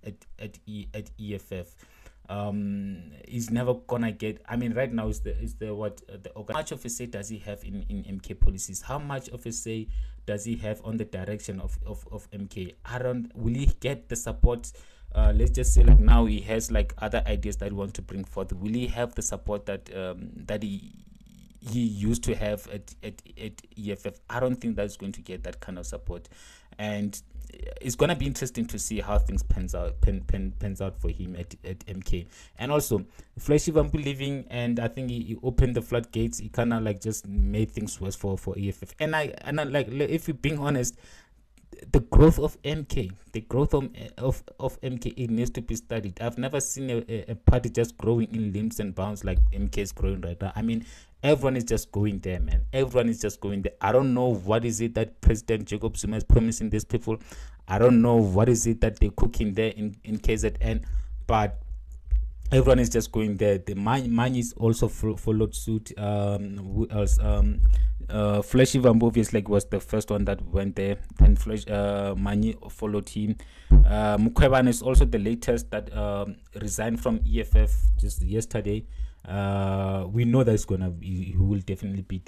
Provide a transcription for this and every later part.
at EFF. He's never gonna get. I mean, right now is the what the how much of a say does he have in MK policies? How much of a say does he have on the direction of MK? I don't. Will he get the support? Let's just say like now he has like other ideas that he wants to bring forth. Will he have the support that that he used to have at EFF? I don't think that's going to get that kind of support, and it's going to be interesting to see how things pans out for him at MK. And also Flashy Vampu leaving, and I think he opened the floodgates. He kind of like just made things worse for EFF. And I like, if you're being honest, the growth of MK, of MK, it needs to be studied. I've never seen a party just growing in leaps and bounds like MK is growing right now. I mean, everyone is just going there, man. Everyone is just going there. I don't know what is it that President Jacob Zuma is promising these people. I don't know what is it that they're cooking there in KZN, but everyone is just going there. The Mani is also followed suit. Who else? Flashy Vambu obviously was the first one that went there. Then Mani followed him. Mukweban is also the latest that resigned from EFF just yesterday. We know that he will definitely be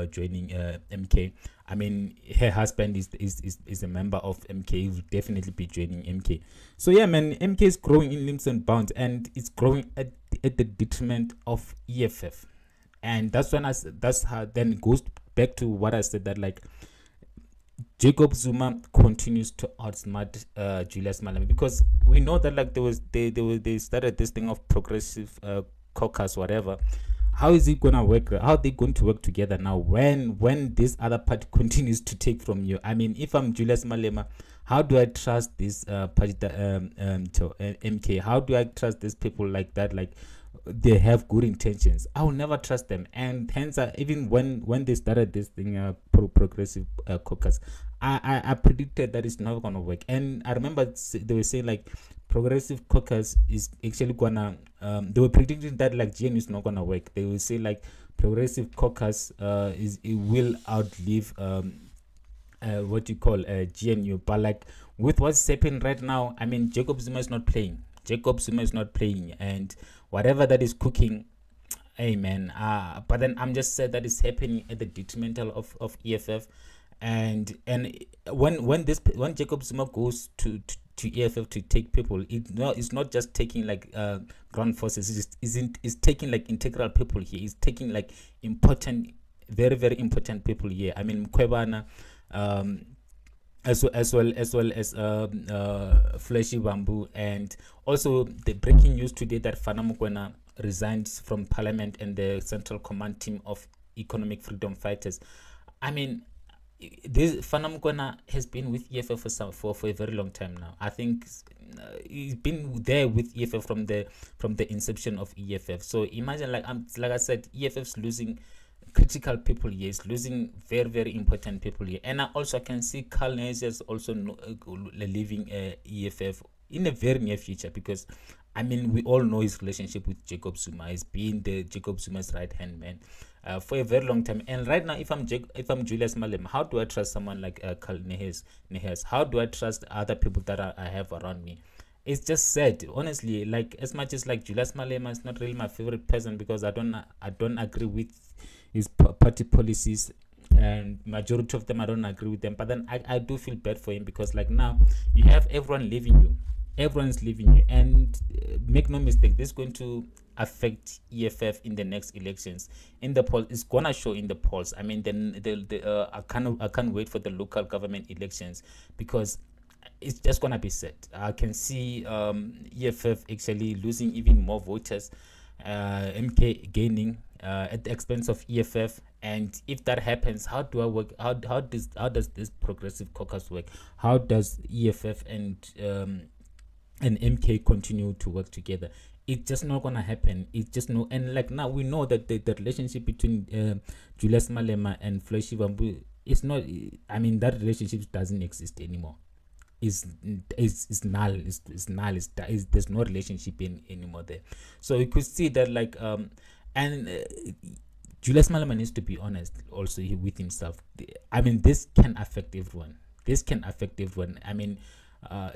joining MK. I mean, her husband is a member of MK. He will definitely be joining MK. So yeah, man, MK is growing in leaps and bounds, and it's growing at the detriment of EFF. And that's how then it goes back to what I said, that like Jacob Zuma continues to outsmart Julius Malema, because we know that like they started this thing of progressive caucus, whatever. How is it gonna work? How are they going to work together now when this other party continues to take from you? I mean, if I'm Julius Malema, how do I trust this party MK? How do I trust these people like that? Like, they have good intentions. I will never trust them, and hence even when they started this thing, progressive caucus, I predicted that it's not gonna work. And I remember they were saying like progressive caucus is actually gonna they were predicting that like GNU is not gonna work. They will say like progressive caucus it will outlive what you call GNU. But like with what's happening right now, I mean, Jacob Zuma is not playing. And whatever that is cooking, amen. But then I'm just said that it's happening at the detrimental of EFF. And when Jacob Zuma goes to EFF to take people, it's not just taking like ground forces. It's taking like integral people here. It's taking like important, very very important people here. I mean, Mkwebana, as well as Flashy Bamboo. And also the breaking news today that Fana Mokwena resigned from Parliament and the Central Command Team of Economic Freedom Fighters. I mean, this Fana Mokwena has been with EFF for a very long time now. I think he's been there with EFF from the inception of EFF. So imagine, like I said, EFF's losing critical people here, is losing very very important people here. And I also can see Carl Nesius also leaving EFF in the very near future, because I mean, we all know his relationship with Jacob Zuma. He's been the Jacob Zuma's right hand man for a very long time. And right now, if I'm Julius Malema, how do I trust someone like Carl Nesius? How do I trust other people that I have around me? It's just sad, honestly. Like, as much as like Julius Malema is not really my favorite person, because I don't agree with his party policies, and majority of them I don't agree with them. But then I do feel bad for him, because like now you have everyone leaving you. Everyone's leaving you, and make no mistake, this is going to affect EFF in the next elections. In the polls, it's gonna show in the polls. I mean, I can't wait for the local government elections, because it's just gonna be set. I can see EFF actually losing even more voters, MK gaining at the expense of EFF. And if that happens, how do I work? How does this progressive caucus work? How does EFF and MK continue to work together? It's just not gonna happen. It's just no. And like now we know that the relationship between Julius Malema and Flashy Bamboo is not. I mean, that relationship doesn't exist anymore. Is null. It's null. There's no relationship anymore there. So you could see that like Julius Malema needs to be honest also with himself. I mean, this can affect everyone. I mean,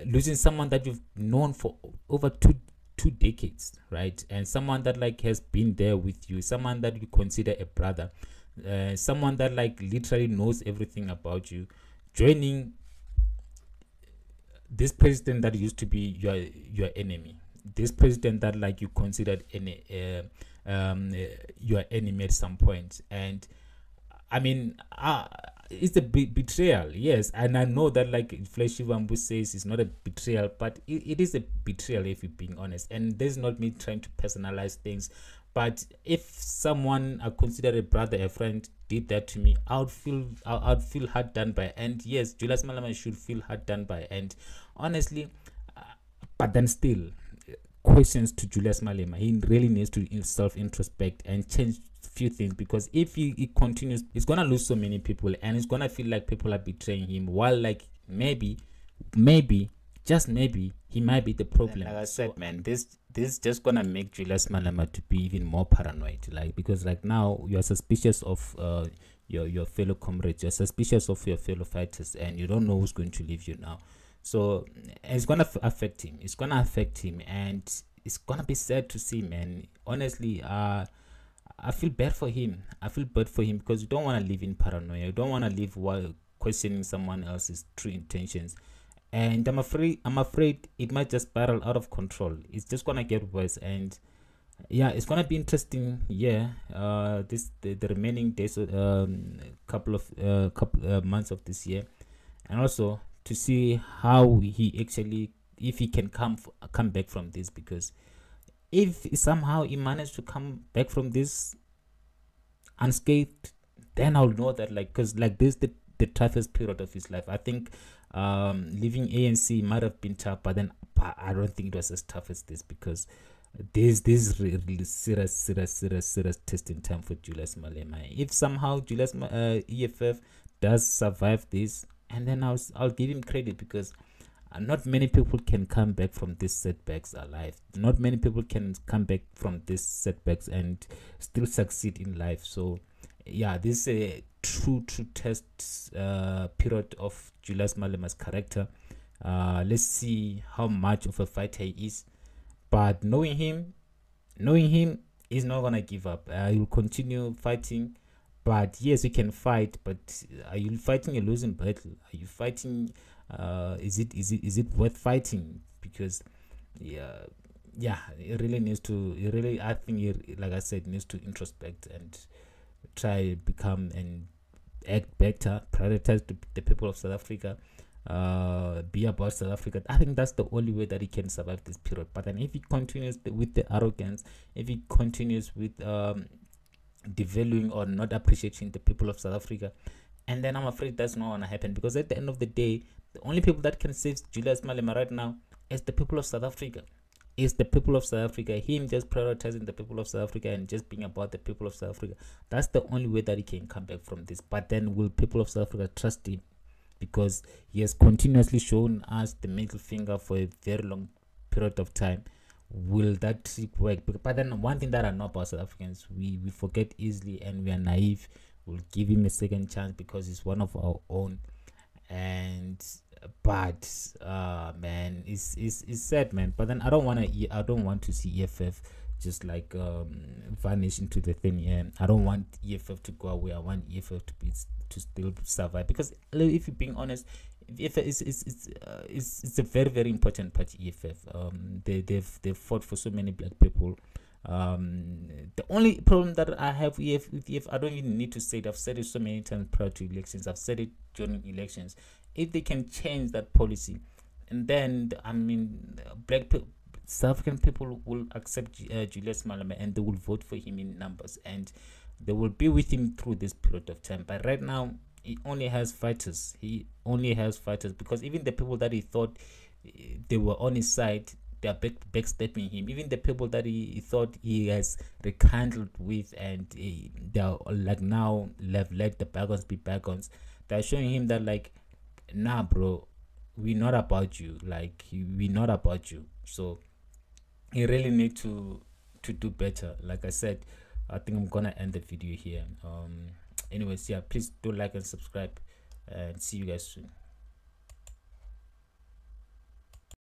losing someone that you've known for over two decades, right? And someone that like has been there with you, someone that you consider a brother, someone that like literally knows everything about you, joining this president that used to be your enemy, this president that like you considered your enemy at some point. And I mean, it's a betrayal, yes. And I know that like Fleshy Bamboo says it's not a betrayal, but it is a betrayal if you're being honest. And there's not me trying to personalize things, but if someone I consider a brother, a friend, did that to me, I'd feel hard done by. And yes, Julius Malema should feel hard done by. And honestly, but then still, questions to Julius Malema. He really needs to self-introspect and change few things, because if he continues, he's gonna lose so many people, and it's gonna feel like people are betraying him, while like maybe just maybe he might be the problem. Like I said, man, this just gonna make Julius Malema to be even more paranoid, like, because like now you're suspicious of your fellow comrades, you're suspicious of your fellow fighters, and you don't know who's going to leave you now. So it's gonna affect him, and it's gonna be sad to see, man. Honestly, I feel bad for him. Because you don't want to live in paranoia. You don't want to live while questioning someone else's true intentions. And I'm afraid it might just spiral out of control. It's just gonna get worse. And yeah, it's gonna be interesting. Yeah, the remaining days, couple of months of this year, and also to see how he actually, if he can come back from this, because if somehow he managed to come back from this unscathed, then I'll know that, like, because like this the toughest period of his life. I think leaving ANC might have been tough, but I don't think it was as tough as this, because this is really serious testing time for Julius Malema. If somehow Julius EFF does survive this, and then I'll give him credit, because not many people can come back from these setbacks alive. Not many people can come back from these setbacks and still succeed in life. So yeah, this is a true test period of Julius Malema's character. Let's see how much of a fighter he is. But knowing him, he's not gonna give up. He'll continue fighting. But yes, you can fight, but are you fighting a losing battle? Are you fighting? Is it worth fighting? Because yeah, it really needs to. I think, like I said, needs to introspect and try become and act better. Prioritize the people of South Africa. Be about South Africa. I think that's the only way that he can survive this period. But then, if he continues with the arrogance, if he continues with devaluing or not appreciating the people of South Africa, and then I'm afraid that's not gonna happen, because at the end of the day, the only people that can save Julius Malema right now is the people of South Africa. Him just prioritizing the people of South Africa and just being about the people of South Africa. That's the only way that he can come back from this. But then, will people of South Africa trust him? Because he has continuously shown us the middle finger for a very long period of time. Will that trick work? But then, one thing that I know about South Africans, we forget easily, and we are naive. We'll give him a second chance because he's one of our own. And but man, it's sad, man. But then I don't want to see EFF just like vanish into the thin air. I don't want EFF to go away. I want EFF to still survive, because if you're being honest, EFF is a very, very important party. EFF, they've fought for so many black people. The only problem that I have with EFF, I don't even need to say it. I've said it so many times prior to elections. I've said it during elections. If they can change that policy, and then black people, South African people will accept Julius Malema, and they will vote for him in numbers, and they will be with him through this period of time. But right now, he only has fighters. Because even the people that he thought they were on his side, they are backstabbing him. Even the people that he thought he has rekindled with, and they are like now let the bygones be bygones. They're showing him that, like, nah, bro, we're not about you. So he really need to do better. Like I said, I think I'm gonna end the video here. Anyways, yeah, please do like and subscribe, and see you guys soon.